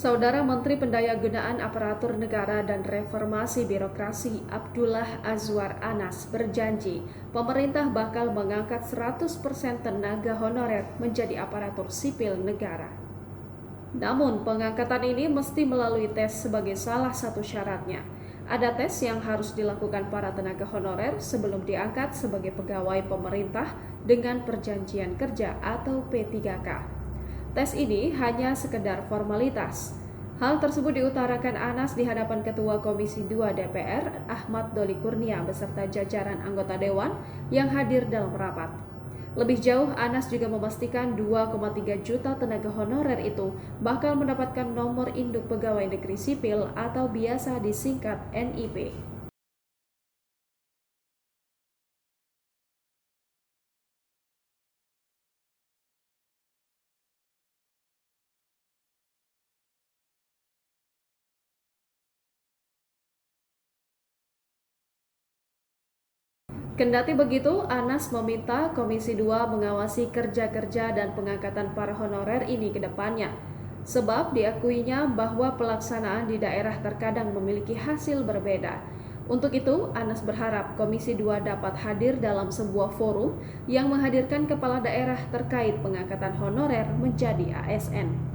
Saudara Menteri Pendayagunaan Aparatur Negara dan Reformasi Birokrasi Abdullah Azwar Anas berjanji pemerintah bakal mengangkat 100% tenaga honorer menjadi aparatur sipil negara. Namun pengangkatan ini mesti melalui tes sebagai salah satu syaratnya. Ada tes yang harus dilakukan para tenaga honorer sebelum diangkat sebagai pegawai pemerintah dengan perjanjian kerja atau P3K. Tes ini hanya sekedar formalitas. Hal tersebut diutarakan Anas di hadapan Ketua Komisi 2 DPR, Ahmad Doli Kurnia, beserta jajaran anggota Dewan yang hadir dalam rapat. Lebih jauh, Anas juga memastikan 2,3 juta tenaga honorer itu bakal mendapatkan nomor induk pegawai negeri sipil atau biasa disingkat NIP. Kendati begitu, Anas meminta Komisi 2 mengawasi kerja-kerja dan pengangkatan para honorer ini ke depannya. Sebab diakuinya bahwa pelaksanaan di daerah terkadang memiliki hasil berbeda. Untuk itu, Anas berharap Komisi 2 dapat hadir dalam sebuah forum yang menghadirkan kepala daerah terkait pengangkatan honorer menjadi ASN.